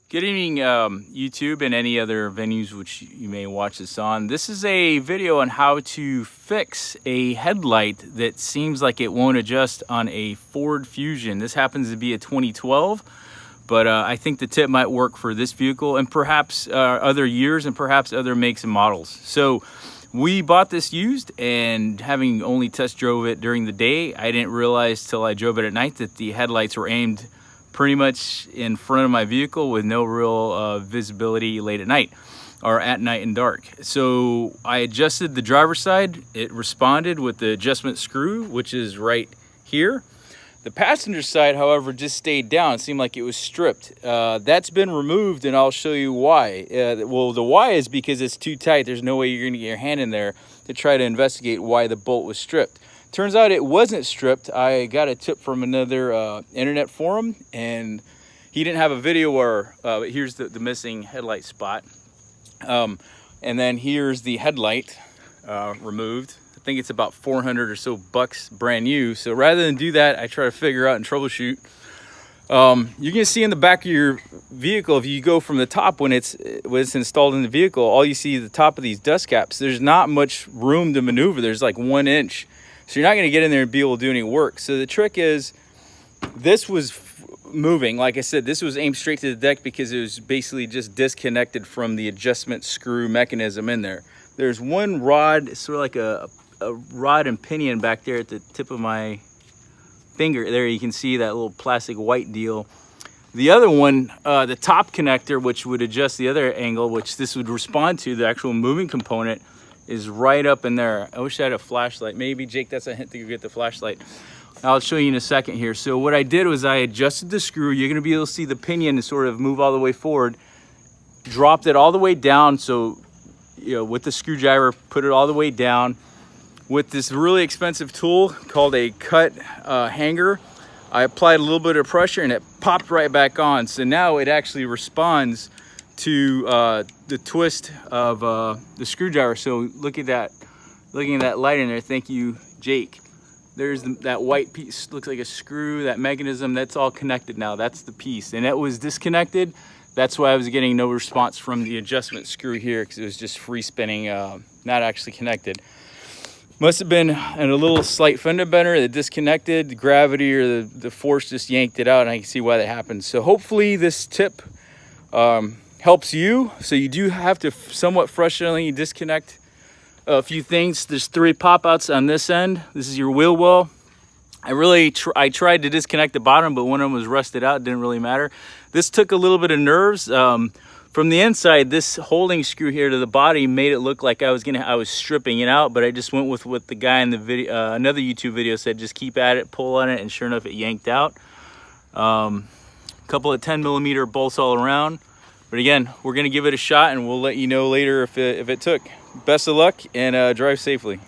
Good evening, YouTube and any other venues which you may watch this on. This is a video on how to fix a headlight that seems like it won't adjust on a Ford Fusion. This happens to be a 2012, but I think the tip might work for this vehicle and perhaps other years and perhaps other makes and models. So we bought this used, and having only test drove it during the day, I didn't realize till I drove it at night that the headlights were aimed pretty much in front of my vehicle with no real visibility late at night or at night and dark. So I adjusted the driver's side. It responded with the adjustment screw, which is right here. The passenger side, however, just stayed down. It seemed like it was stripped. That's been removed, and I'll show you why. Well, the why is because it's too tight. There's no way you're gonna get your hand in there to try to investigate why the bolt was stripped. Turns out it wasn't stripped. I got a tip from another internet forum, and he didn't have a video where here's the missing headlight spot. And then here's the headlight removed. I think it's about 400 or so bucks brand new. So rather than do that, I try to figure out and troubleshoot. You can see in the back of your vehicle, if you go from the top when it's installed in the vehicle, all you see is the top of these dust caps. There's not much room to maneuver. There's like 1 inch. So you're not going to get in there and be able to do any work. So the trick is, this was moving. Like I said, this was aimed straight to the deck because it was basically just disconnected from the adjustment screw mechanism in there. There's one rod, sort of like a rod and pinion back there at the tip of my finger. There you can see that little plastic white deal. The other one, the top connector, which would adjust the other angle, which this would respond to, the actual moving component, is right up in there. I wish I had a flashlight. Maybe, Jake, that's a hint to go get the flashlight. I'll show you in a second here. So what I did was I adjusted the screw. You're gonna be able to see the pinion sort of move all the way forward. Dropped it all the way down. So, you know, with the screwdriver, put it all the way down. With this really expensive tool called a cut hanger, I applied a little bit of pressure and it popped right back on. So now it actually responds to the twist of the screwdriver. So look at that, looking at that light in there. Thank you, Jake. There's that white piece, looks like a screw, that mechanism, that's all connected now. That's the piece, and it was disconnected. That's why I was getting no response from the adjustment screw here, because it was just free spinning, not actually connected. Must have been in a little slight fender bender that disconnected. The gravity or the force just yanked it out, and I can see why that happened. So hopefully this tip helps you. So you do have to somewhat frustratingly disconnect a few things. There's 3 pop-outs on this end. This is your wheel well. I tried to disconnect the bottom, but one of them was rusted out. It didn't really matter. This took a little bit of nerves. From the inside, this holding screw here to the body made it look like I was stripping it out, but I just went with what the guy in the video, another YouTube video said, just keep at it, pull on it, and sure enough, it yanked out. A couple of 10mm bolts all around. But again, we're gonna give it a shot, and we'll let you know later if it took. Best of luck, and drive safely.